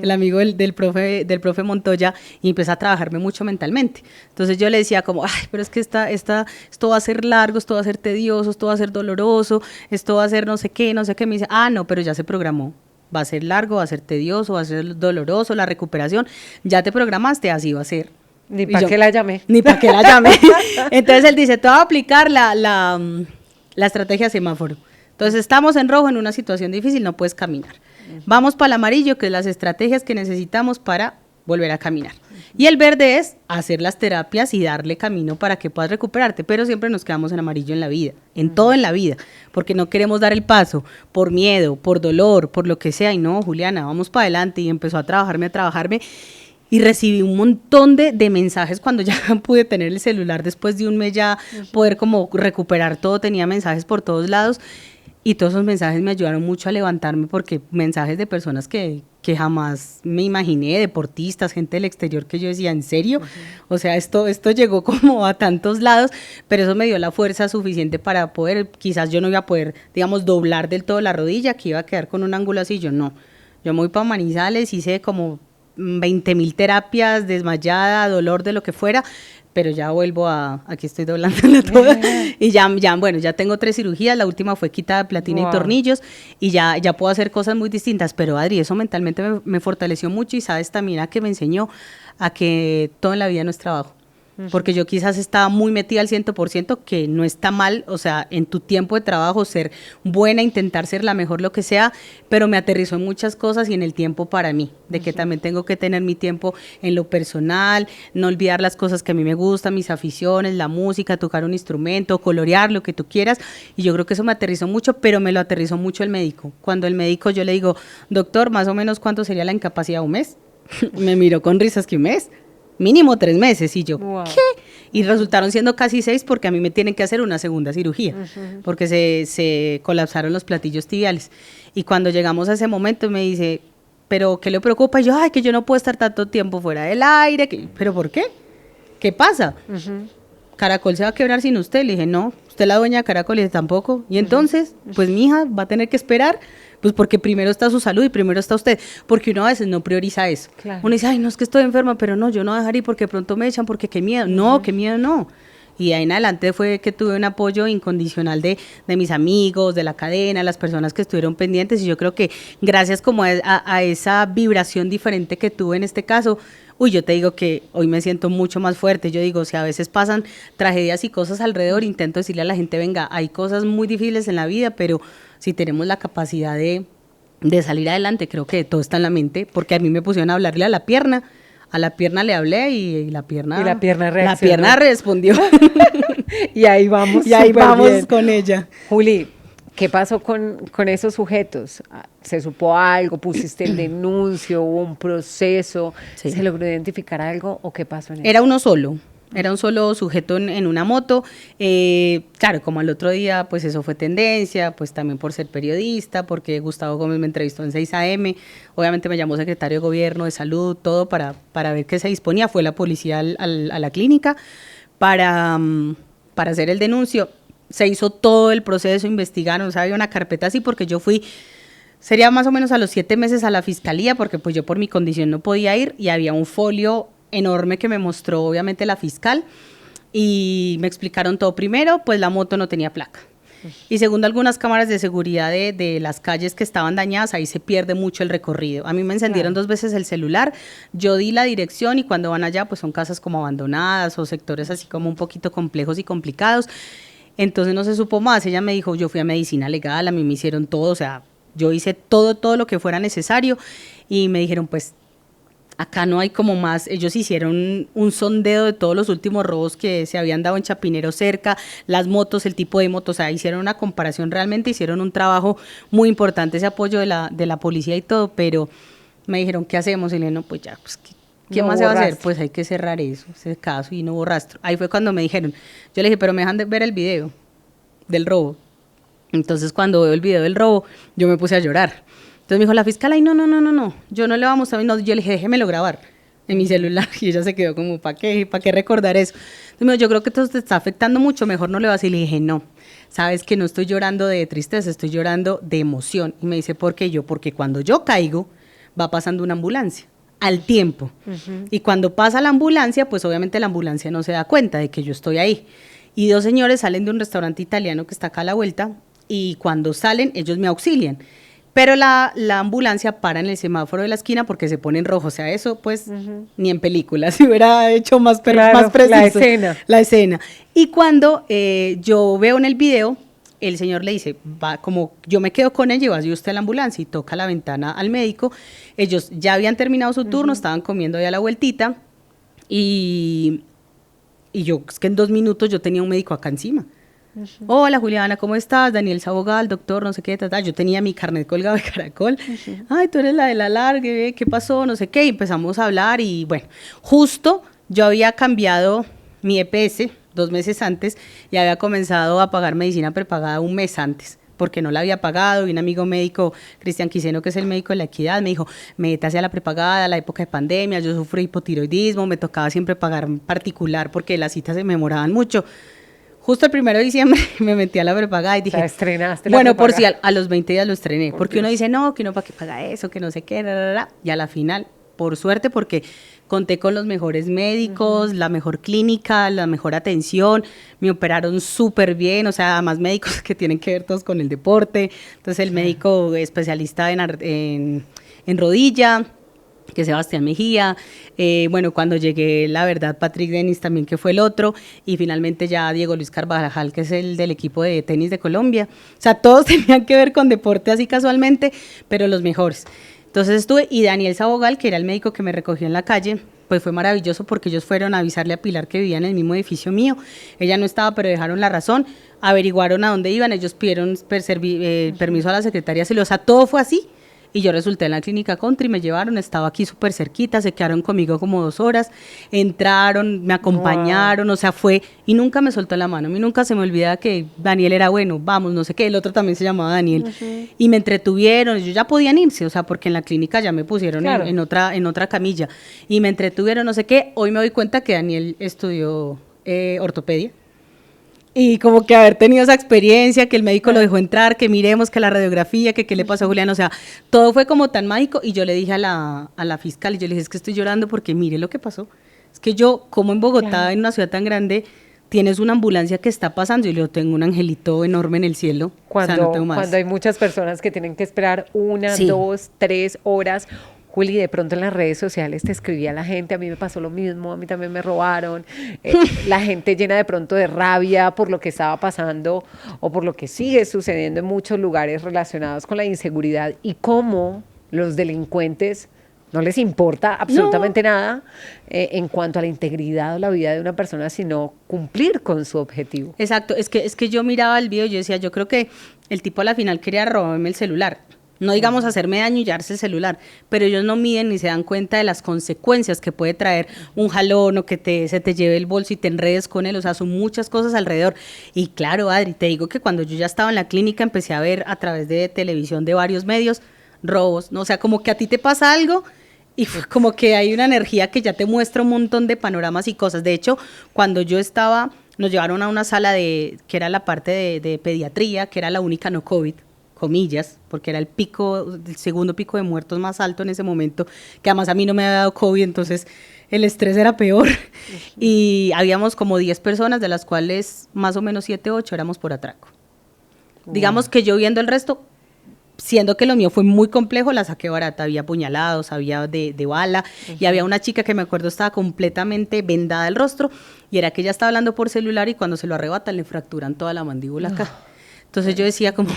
el amigo del profe Montoya, y empecé a trabajarme mucho mentalmente. Entonces yo le decía como, ay, pero es que esto va a ser largo, esto va a ser tedioso, esto va a ser doloroso, esto va a ser no sé qué. Me dice, no, pero ya se programó. Va a ser largo, va a ser tedioso, va a ser doloroso, la recuperación, ya te programaste, así va a ser. Ni Y para yo, qué la llamé. Ni para qué la llamé. Entonces él dice, te voy a aplicar la estrategia semáforo. Entonces estamos en rojo en una situación difícil, no puedes caminar. Vamos para el amarillo, que es las estrategias que necesitamos para volver a caminar. Y el verde es hacer las terapias y darle camino para que puedas recuperarte, pero siempre nos quedamos en amarillo en la vida, en todo en la vida, porque no queremos dar el paso por miedo, por dolor, por lo que sea. Y no, Juliana, vamos para adelante. Y empezó a trabajarme. Y recibí un montón de mensajes cuando ya pude tener el celular después de 1 mes, ya poder como recuperar todo, tenía mensajes por todos lados, y todos esos mensajes me ayudaron mucho a levantarme, porque mensajes de personas que jamás me imaginé, deportistas, gente del exterior, que yo decía, ¿en serio? O sea, esto llegó como a tantos lados, pero eso me dio la fuerza suficiente para poder, quizás yo no iba a poder, digamos, doblar del todo la rodilla, que iba a quedar con un ángulo así, yo me voy para Manizales, hice como 20,000 terapias, desmayada, dolor, de lo que fuera, pero ya vuelvo aquí estoy doblándola toda, y ya tengo 3 cirugías, la última fue quita de platina y tornillos, y ya puedo hacer cosas muy distintas, pero Adri, eso mentalmente me fortaleció mucho, y sabes también a que me enseñó a que todo en la vida no es trabajo. Porque yo quizás estaba muy metida al 100%, que no está mal, o sea, en tu tiempo de trabajo ser buena, intentar ser la mejor, lo que sea, pero me aterrizó en muchas cosas y en el tiempo para mí, de que también tengo que tener mi tiempo en lo personal, no olvidar las cosas que a mí me gustan, mis aficiones, la música, tocar un instrumento, colorear, lo que tú quieras, y yo creo que eso me aterrizó mucho, pero me lo aterrizó mucho el médico. Cuando el médico, yo le digo, doctor, más o menos, ¿cuánto sería la incapacidad? ¿1 mes? Me miró con risas, que 1 mes. Mínimo 3 meses, y yo, Wow. ¿qué? Y resultaron siendo casi 6, porque a mí me tienen que hacer una segunda cirugía, porque se colapsaron los platillos tibiales. Y cuando llegamos a ese momento me dice, ¿pero qué le preocupa? Y yo, que yo no puedo estar tanto tiempo fuera del aire. ¿Pero por qué? ¿Qué pasa? Caracol se va a quebrar sin usted. Le dije, no, usted es la dueña de Caracol. Le dije, tampoco. Y entonces, pues mi hija va a tener que esperar, pues porque primero está su salud y primero está usted, porque uno a veces no prioriza eso. Claro. Uno dice, ay, no, es que estoy enferma, pero no, yo no voy a dejar ir porque pronto me echan, porque qué miedo. No, qué miedo no. Y de ahí en adelante fue que tuve un apoyo incondicional de mis amigos, de la cadena, las personas que estuvieron pendientes, y yo creo que gracias como a esa vibración diferente que tuve en este caso, yo te digo que hoy me siento mucho más fuerte. Yo digo, si a veces pasan tragedias y cosas alrededor, intento decirle a la gente, venga, hay cosas muy difíciles en la vida, pero si tenemos la capacidad de salir adelante, creo que todo está en la mente, porque a mí me pusieron a hablarle a la pierna le hablé y la pierna reaccionó. La pierna respondió. Y ahí vamos. Y ahí vamos bien con ella. Juli, ¿qué pasó con esos sujetos? ¿Se supo algo? ¿Pusiste el denuncio? ¿Hubo un proceso? Sí. ¿Se logró identificar algo o qué pasó en eso? Era uno solo. Era un solo sujeto en una moto. Claro, como al otro día, pues eso fue tendencia, pues también por ser periodista, porque Gustavo Gómez me entrevistó en 6 AM. Obviamente me llamó secretario de Gobierno, de Salud, todo para ver qué se disponía. Fue la policía a la clínica para hacer el denuncio. Se hizo todo el proceso, investigaron, o sea, había una carpeta así, porque yo fui, sería más o menos a los 7 meses a la fiscalía, porque pues yo por mi condición no podía ir, y había un folio enorme que me mostró obviamente la fiscal, y me explicaron todo. Primero, pues la moto no tenía placa, y segundo, algunas cámaras de seguridad de las calles que estaban dañadas, ahí se pierde mucho el recorrido. A mí me encendieron 2 veces el celular, yo di la dirección, y cuando van allá pues son casas como abandonadas o sectores así como un poquito complejos y complicados. Entonces no se supo más. Ella me dijo, yo fui a medicina legal, a mí me hicieron todo, o sea, yo hice todo lo que fuera necesario, y me dijeron, pues acá no hay como más. Ellos hicieron un sondeo de todos los últimos robos que se habían dado en Chapinero cerca, las motos, el tipo de motos, o sea, hicieron una comparación, realmente hicieron un trabajo muy importante, ese apoyo de la policía y todo, pero me dijeron, ¿qué hacemos? Y le dije, no, pues ya, pues ¿qué más se va a hacer? Pues hay que cerrar ese caso, y no hubo rastro. Ahí fue cuando me dijeron, yo le dije, pero me dejan de ver el video del robo. Entonces cuando veo el video del robo, yo me puse a llorar. Entonces me dijo la fiscal, ay, no, yo no le voy a mostrar, no. Yo le dije, déjemelo grabar en mi celular, y ella se quedó como, ¿para qué recordar eso? Entonces me dijo, yo creo que esto te está afectando mucho, mejor no le vas. Y le dije, no, sabes que no estoy llorando de tristeza, estoy llorando de emoción. Y me dice, ¿por qué? Yo, porque cuando yo caigo, va pasando una ambulancia al tiempo, y cuando pasa la ambulancia, pues obviamente la ambulancia no se da cuenta de que yo estoy ahí, y 2 señores salen de un restaurante italiano que está acá a la vuelta, y cuando salen ellos me auxilian, pero la ambulancia para en el semáforo de la esquina porque se pone en rojo. O sea, eso pues ni en película se hubiera hecho más preciso la escena. Y cuando yo veo en el video, el señor le dice, va, como yo me quedo con ella, y va usted a la ambulancia, y toca la ventana al médico. Ellos ya habían terminado su turno, estaban comiendo ya la vueltita, y yo, es que en 2 minutos yo tenía un médico acá encima. Hola Juliana, ¿cómo estás? Daniel Sabogal, doctor, no sé qué, yo tenía mi carnet colgado de Caracol. Ay, tú eres la de la larga, ¿qué pasó? No sé qué, y empezamos a hablar, y bueno, justo yo había cambiado mi EPS 2 meses antes, y había comenzado a pagar medicina prepagada 1 mes antes, porque no la había pagado, y un amigo médico, Cristian Quiseno, que es el médico de la Equidad, me dijo, métase a la prepagada, la época de pandemia, yo sufro hipotiroidismo, me tocaba siempre pagar particular porque las citas se me demoraban mucho. Justo el 1 de diciembre me metí a la prepagada y dije, estrenaste bueno, por si a los 20 días lo estrené, porque uno dice, no, que uno para qué paga eso, que no sé qué, y a la final, por suerte, porque conté con los mejores médicos, la mejor clínica, la mejor atención, me operaron súper bien, o sea, además médicos que tienen que ver todos con el deporte, entonces el médico especialista en rodilla, que Sebastián Mejía, bueno, cuando llegué, la verdad, Patrick Denis también, que fue el otro, y finalmente ya Diego Luis Carvajal, que es el del equipo de tenis de Colombia. O sea, todos tenían que ver con deporte así casualmente, pero los mejores. Entonces estuve, y Daniel Sabogal, que era el médico que me recogió en la calle, pues fue maravilloso, porque ellos fueron a avisarle a Pilar que vivía en el mismo edificio mío. Ella no estaba, pero dejaron la razón, averiguaron a dónde iban, ellos pidieron permiso a la secretaria, o sea, todo fue así. Y yo resulté en la clínica Country, me llevaron, estaba aquí súper cerquita, se quedaron conmigo como 2 horas, entraron, me acompañaron, o sea, fue, y nunca me soltó la mano, a mí nunca se me olvida que Daniel era bueno, vamos, no sé qué, el otro también se llamaba Daniel, y me entretuvieron, ellos ya podían irse, o sea, porque en la clínica ya me pusieron en otra camilla, y me entretuvieron, no sé qué. Hoy me doy cuenta que Daniel estudió ortopedia, Y como que haber tenido esa experiencia, que el médico lo dejó entrar, que miremos, que la radiografía, que qué le pasó a Julián, o sea, todo fue como tan mágico. Y yo le dije a la fiscal, y yo le dije, es que estoy llorando porque mire lo que pasó. Es que yo, como en Bogotá, en una ciudad tan grande, tienes una ambulancia que está pasando, y yo tengo un angelito enorme en el cielo. Cuando, o sea, no tengo más. cuando hay muchas personas que tienen que esperar 1, Sí. 2, 3 horas. Juli, de pronto en las redes sociales te escribía la gente, a mí me pasó lo mismo, a mí también me robaron, la gente llena de pronto de rabia por lo que estaba pasando o por lo que sigue sucediendo en muchos lugares relacionados con la inseguridad y cómo los delincuentes no les importa absolutamente nada en cuanto a la integridad o la vida de una persona, sino cumplir con su objetivo. Exacto, es que yo miraba el video y yo decía, yo creo que el tipo a la final quería robarme el celular. No digamos hacerme daño y llevarse el celular, pero ellos no miden ni se dan cuenta de las consecuencias que puede traer un jalón o que se te lleve el bolso y te enredes con él, o sea, son muchas cosas alrededor. Y claro, Adri, te digo que cuando yo ya estaba en la clínica empecé a ver a través de televisión de varios medios robos, ¿no? O sea, como que a ti te pasa algo y fue como que hay una energía que ya te muestra un montón de panoramas y cosas. De hecho, cuando yo estaba, nos llevaron a una sala que era la parte de pediatría, que era la única no COVID, comillas, porque era el segundo pico de muertos más alto en ese momento, que además a mí no me había dado COVID, entonces el estrés era peor. Y habíamos como 10 personas, de las cuales más o menos 7, 8 éramos por atraco. Digamos que yo viendo el resto, siendo que lo mío fue muy complejo, la saqué barata. Había puñalados, había de bala, y había una chica que me acuerdo estaba completamente vendada el rostro, y era que ella estaba hablando por celular y cuando se lo arrebatan le fracturan toda la mandíbula acá. Entonces yo decía como...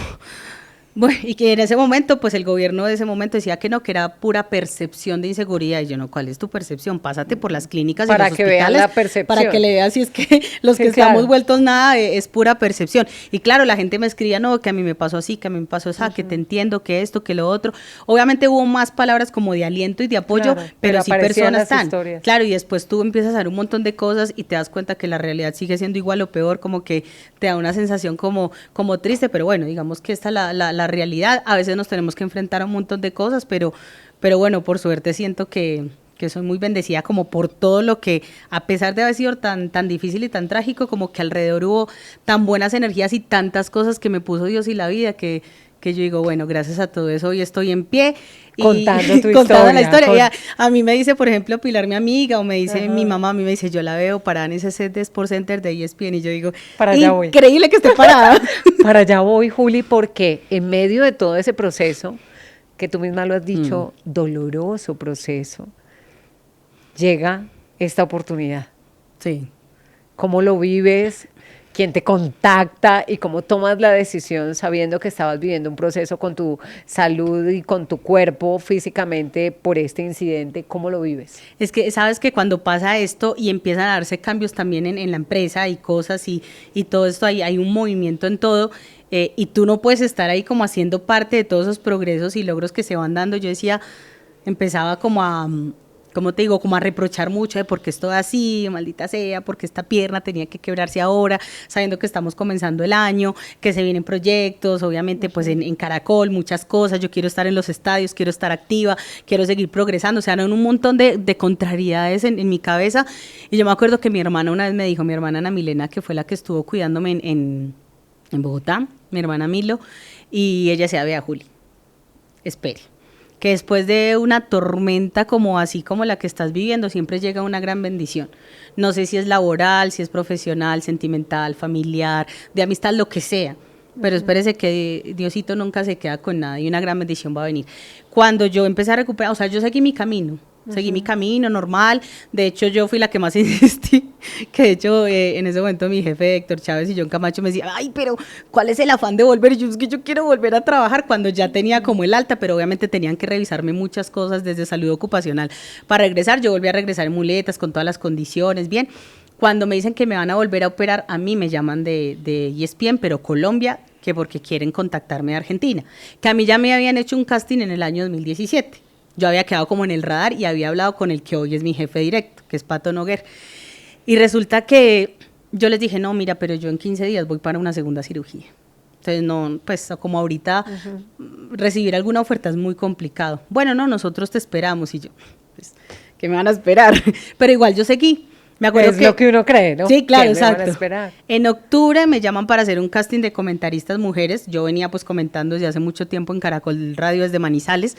Bueno, y que en ese momento, pues el gobierno de ese momento decía que no, que era pura percepción de inseguridad. Y yo, no, ¿cuál es tu percepción? Pásate por las clínicas y Para los que hospitales. vean la percepción. Para que le veas si es que los Sí, que claro. estamos vueltos nada, es pura percepción. Y claro, la gente me escribía, no, que a mí me pasó así, que a mí me pasó esa, que te entiendo, que esto, que lo otro. Obviamente hubo más palabras como de aliento y de apoyo, Claro, pero sí aparecían personas las están. historias. Claro, y después tú empiezas a ver un montón de cosas y te das cuenta que la realidad sigue siendo igual o peor, como que te da una sensación como triste, pero bueno, digamos que esta es la realidad. A veces nos tenemos que enfrentar a un montón de cosas, pero bueno, por suerte siento que soy muy bendecida como por todo lo que, a pesar de haber sido tan difícil y tan trágico, como que alrededor hubo tan buenas energías y tantas cosas que me puso Dios y la vida, que yo digo, bueno, gracias a todo eso hoy estoy en pie. Y Contando tu contando la historia, historia. A mí me dice, por ejemplo, Pilar, mi amiga, o me dice Ajá. mi mamá, a mí me dice, yo la veo parada en ese set de Sports Center de ESPN, y yo digo, Para allá voy. increíble que esté parada. Para allá voy, Juli, porque en medio de todo ese proceso, que tú misma lo has dicho, doloroso proceso, llega esta oportunidad. Sí. ¿Cómo lo vives? ¿Quién te contacta? ¿Y cómo tomas la decisión sabiendo que estabas viviendo un proceso con tu salud y con tu cuerpo físicamente por este incidente? ¿Cómo lo vives? Es que sabes que cuando pasa esto y empiezan a darse cambios también en la empresa y cosas y todo esto, hay un movimiento en todo, y tú no puedes estar ahí como haciendo parte de todos esos progresos y logros que se van dando. Yo decía, empezaba como a... como te digo, como a reprochar mucho de por qué estoy así, maldita sea, porque esta pierna tenía que quebrarse ahora, sabiendo que estamos comenzando el año, que se vienen proyectos, obviamente pues en Caracol, muchas cosas, yo quiero estar en los estadios, quiero estar activa, quiero seguir progresando, o sea, eran un montón de contrariedades en mi cabeza. Y yo me acuerdo que mi hermana una vez me dijo, mi hermana Ana Milena, que fue la que estuvo cuidándome en Bogotá, mi hermana Milo, y ella decía, vea, Juli, espere, que después de una tormenta como así como la que estás viviendo, siempre llega una gran bendición. No sé si es laboral, si es profesional, sentimental, familiar, de amistad, lo que sea. Pero espérese que Diosito nunca se queda con nada y una gran bendición va a venir. Cuando yo empecé a recuperar, o sea, yo seguí mi camino. Seguí mi camino normal. De hecho, yo fui la que más insistí. Que de hecho, en ese momento mi jefe Héctor Chávez y John Camacho me decían, ay, pero ¿cuál es el afán de volver? Y yo, es que yo quiero volver a trabajar cuando ya tenía como el alta, pero obviamente tenían que revisarme muchas cosas desde salud ocupacional para regresar. Yo volví a regresar en muletas con todas las condiciones, bien. Cuando me dicen que me van a volver a operar, a mí me llaman de ESPN, pero Colombia, que porque quieren contactarme de Argentina. Que a mí ya me habían hecho un casting en el año 2017. Yo había quedado como en el radar y había hablado con el que hoy es mi jefe directo, que es Pato Noguer. Y resulta que yo les dije, no, mira, pero yo en 15 días voy para una segunda cirugía. Entonces, no, pues como ahorita recibir alguna oferta es muy complicado. Bueno, no, nosotros te esperamos. Y yo, pues, ¿qué me van a esperar? Pero igual yo seguí. Me acuerdo es lo que uno cree, ¿no? Sí, claro, ¿Qué me van a exacto. esperar? En octubre me llaman para hacer un casting de comentaristas mujeres. Yo venía pues comentando desde hace mucho tiempo en Caracol Radio desde Manizales.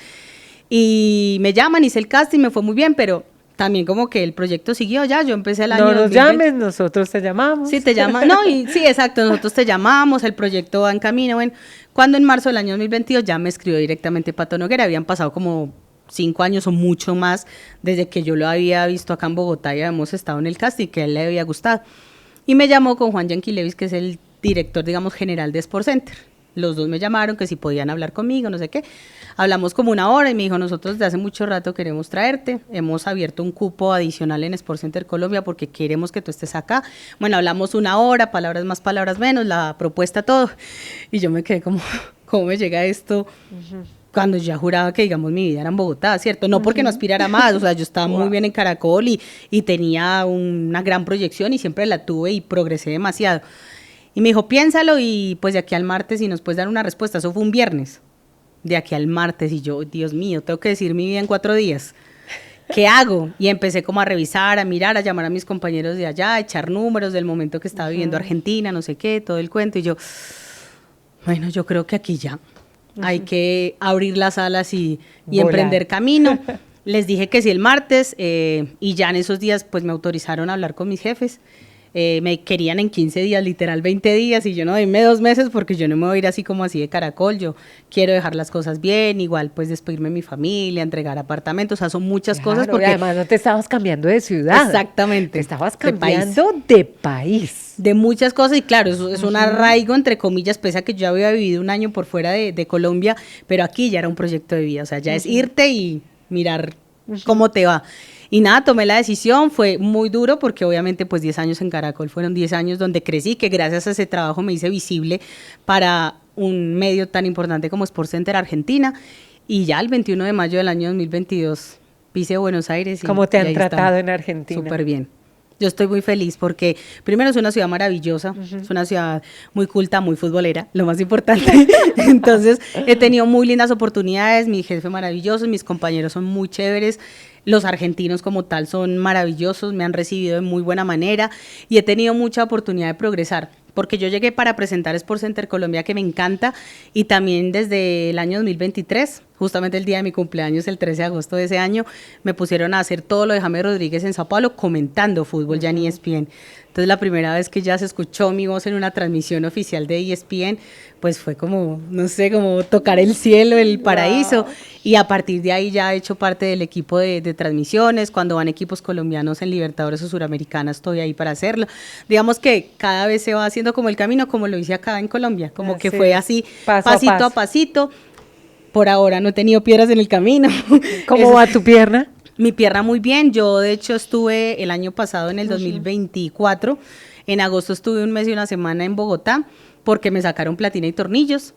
Y me llaman, hice el casting, me fue muy bien, pero también como que el proyecto siguió ya. Yo empecé el año No nos 2020. llames, nosotros te llamamos. Sí, te llaman. No, y sí, exacto. Nosotros te llamamos, el proyecto va en camino. Bueno, cuando en marzo del año 2022 ya me escribió directamente Pato Noguera. Habían pasado como 5 años o mucho más desde que yo lo había visto acá en Bogotá y habíamos estado en el casting, que a él le había gustado. Y me llamó con Juan Yanquilevis, que es el director, digamos, general de Sport Center. Los dos me llamaron que si podían hablar conmigo, no sé qué. Hablamos como 1 hora y me dijo, nosotros desde hace mucho rato queremos traerte. Hemos abierto un cupo adicional en Sport Center Colombia porque queremos que tú estés acá. Bueno, hablamos 1 hora, palabras más, palabras menos, la propuesta, todo. Y yo me quedé como, ¿cómo me llega esto? Cuando ya juraba que, digamos, mi vida era en Bogotá, ¿cierto? No porque no aspirara más, o sea, yo estaba muy bien en Caracol y tenía una gran proyección y siempre la tuve y progresé demasiado. Y me dijo, piénsalo y pues de aquí al martes y nos puedes dar una respuesta. Eso fue un viernes, de aquí al martes. Y yo, Dios mío, tengo que decir mi vida en 4 días. ¿Qué hago? Y empecé como a revisar, a mirar, a llamar a mis compañeros de allá, a echar números del momento que estaba viviendo Argentina, no sé qué, todo el cuento. Y yo, bueno, yo creo que aquí ya hay que abrir las alas y emprender camino. Les dije que sí el martes y ya en esos días pues me autorizaron a hablar con mis jefes. Me querían en 15 días, literal 20 días, y yo no, dime 2 meses porque yo no me voy a ir así como así de Caracol, yo quiero dejar las cosas bien, igual pues despedirme de mi familia, entregar apartamentos, o sea, son muchas cosas porque... Y además no te estabas cambiando de ciudad. Exactamente. Te estabas De país. cambiando de país. De muchas cosas, y claro, eso es un arraigo, entre comillas, pese a que yo había vivido 1 año por fuera de Colombia, pero aquí ya era un proyecto de vida, o sea, ya es irte y mirar cómo te va. Y nada, tomé la decisión, fue muy duro porque obviamente pues 10 años en Caracol fueron 10 años donde crecí, que gracias a ese trabajo me hice visible para un medio tan importante como Sport Center Argentina, y ya el 21 de mayo del año 2022 pise Buenos Aires. ¿Cómo te y han ahí tratado estamos. en Argentina? Súper bien. Yo estoy muy feliz porque primero es una ciudad maravillosa, es una ciudad muy culta, muy futbolera, lo más importante. Entonces he tenido muy lindas oportunidades, mi jefe maravilloso, mis compañeros son muy chéveres, los argentinos como tal son maravillosos, me han recibido de muy buena manera y he tenido mucha oportunidad de progresar. Porque yo llegué para presentar Sport Center Colombia, que me encanta, y también desde el año 2023, justamente el día de mi cumpleaños, el 13 de agosto de ese año, me pusieron a hacer todo lo de James Rodríguez en Sao Paulo, comentando fútbol ya en ESPN. Entonces la primera vez que ya se escuchó mi voz en una transmisión oficial de ESPN, pues fue como, no sé, como tocar el cielo, el paraíso. Wow. Y a partir de ahí ya he hecho parte del equipo de transmisiones. Cuando van equipos colombianos en Libertadores o Suramericana, estoy ahí para hacerlo. Digamos que cada vez se va haciendo como el camino, como lo hice acá en Colombia, como que fue así, pasito a pasito. Por ahora no he tenido piedras en el camino. ¿Cómo va tu pierna? Mi pierna muy bien. Yo de hecho estuve el año pasado en el 2024, en agosto estuve 1 mes y 1 semana en Bogotá porque me sacaron platina y tornillos,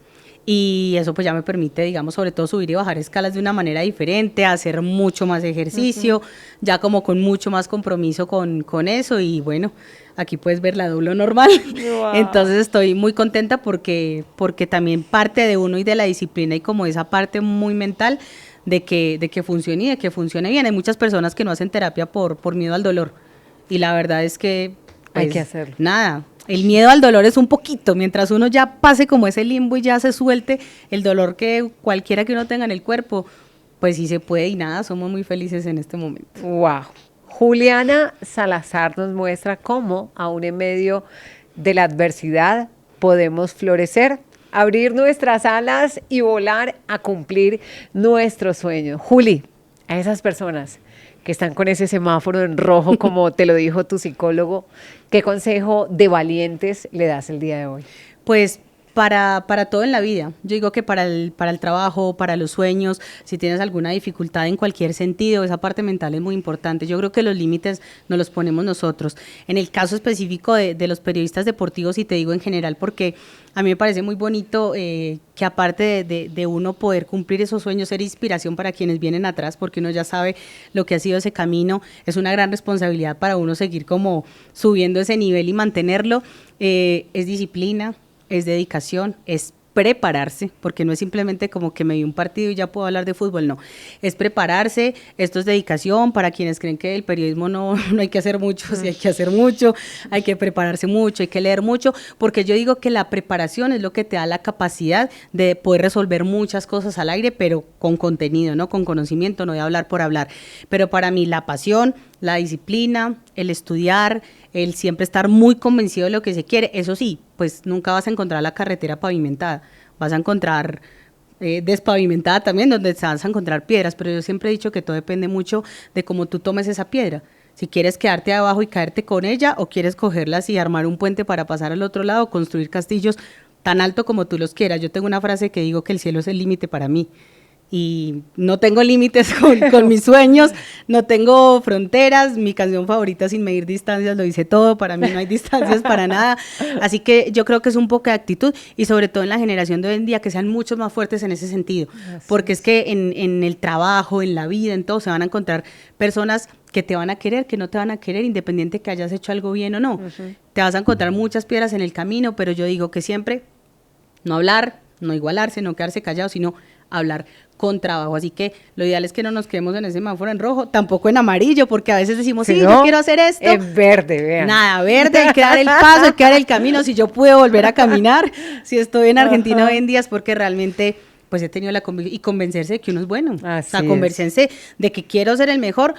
y eso pues ya me permite, digamos, sobre todo subir y bajar escalas de una manera diferente, hacer mucho más ejercicio, ya como con mucho más compromiso con eso, y bueno, aquí puedes ver la doblo normal. Wow. Entonces estoy muy contenta porque también parte de uno y de la disciplina y como esa parte muy mental de que funcione y de que funcione bien. Hay muchas personas que no hacen terapia por miedo al dolor, y la verdad es que pues, hay que hacerlo. Nada, el miedo al dolor es un poquito, mientras uno ya pase como ese limbo y ya se suelte el dolor que cualquiera que uno tenga en el cuerpo, pues sí se puede, y nada, somos muy felices en este momento. Wow. Juliana Salazar nos muestra cómo aún en medio de la adversidad podemos florecer, abrir nuestras alas y volar a cumplir nuestros sueños. Juli, a esas personas que están con ese semáforo en rojo, como te lo dijo tu psicólogo, ¿qué consejo de valientes le das el día de hoy? Pues para todo en la vida. Yo digo que para el trabajo, para los sueños, si tienes alguna dificultad en cualquier sentido, esa parte mental es muy importante. Yo creo que los límites nos los ponemos nosotros. En el caso específico de los periodistas deportivos, y te digo en general porque a mí me parece muy bonito que aparte de uno poder cumplir esos sueños, ser inspiración para quienes vienen atrás, porque uno ya sabe lo que ha sido ese camino, es una gran responsabilidad para uno seguir como subiendo ese nivel y mantenerlo. Es disciplina, es dedicación, es prepararse, porque no es simplemente como que me vi un partido y ya puedo hablar de fútbol, no, es prepararse, esto es dedicación para quienes creen que el periodismo no hay que hacer mucho, sí hay que hacer mucho, hay que prepararse mucho, hay que leer mucho, porque yo digo que la preparación es lo que te da la capacidad de poder resolver muchas cosas al aire, pero con contenido, ¿no? Con conocimiento, no de hablar por hablar, pero para mí la pasión, la disciplina, el estudiar, el siempre estar muy convencido de lo que se quiere, eso sí, pues nunca vas a encontrar la carretera pavimentada, vas a encontrar despavimentada también, donde vas a encontrar piedras, pero yo siempre he dicho que todo depende mucho de cómo tú tomes esa piedra, si quieres quedarte abajo y caerte con ella, o quieres cogerlas y armar un puente para pasar al otro lado, construir castillos tan alto como tú los quieras. Yo tengo una frase que digo que el cielo es el límite para mí, y no tengo límites con mis sueños, no tengo fronteras, mi canción favorita Sin medir distancias lo dice todo, para mí no hay distancias para nada, así que yo creo que es un poco de actitud y sobre todo en la generación de hoy en día que sean mucho más fuertes en ese sentido, porque es que en el trabajo, en la vida, en todo se van a encontrar personas que te van a querer, que no te van a querer, independiente que hayas hecho algo bien o no, te vas a encontrar muchas piedras en el camino, pero yo digo que siempre no hablar, no igualarse, no quedarse callado, sino hablar con trabajo, así que lo ideal es que no nos quedemos en ese semáforo en rojo, tampoco en amarillo, porque a veces decimos, sí, yo quiero hacer esto. En verde, vean. Nada, verde, hay que dar el paso, hay que dar el camino, si yo puedo volver a caminar, si estoy en Argentina hoy en día es porque realmente pues he tenido la convicción y convencerse de que uno es bueno, Así o sea, convencerse de que quiero ser el mejor,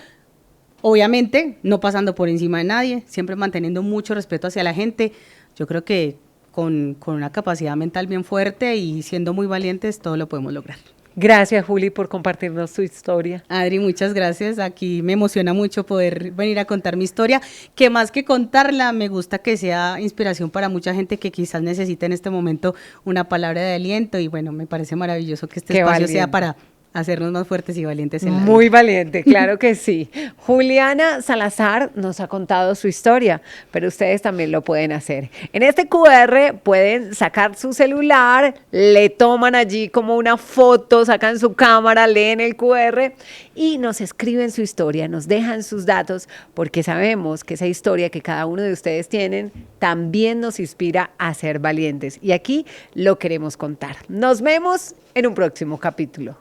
obviamente no pasando por encima de nadie, siempre manteniendo mucho respeto hacia la gente, yo creo que con una capacidad mental bien fuerte y siendo muy valientes, todo lo podemos lograr. Gracias, Juli, por compartirnos tu historia. Adri, muchas gracias. Aquí me emociona mucho poder venir a contar mi historia, que más que contarla, me gusta que sea inspiración para mucha gente que quizás necesite en este momento una palabra de aliento y bueno, me parece maravilloso que este Qué espacio valiente. sea para hacernos más fuertes y valientes en la vida. Muy valiente, claro que sí. Juliana Salazar nos ha contado su historia, pero ustedes también lo pueden hacer. En este QR pueden sacar su celular, le toman allí como una foto, sacan su cámara, leen el QR y nos escriben su historia, nos dejan sus datos, porque sabemos que esa historia que cada uno de ustedes tienen también nos inspira a ser valientes. Y aquí lo queremos contar. Nos vemos en un próximo capítulo.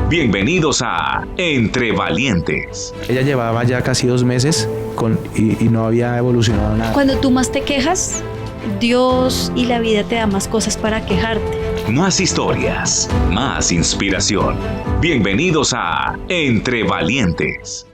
Bienvenidos a Entre Valientes. Ella llevaba ya casi 2 meses y no había evolucionado nada. Cuando tú más te quejas, Dios y la vida te da más cosas para quejarte. Más historias, más inspiración. Bienvenidos a Entre Valientes.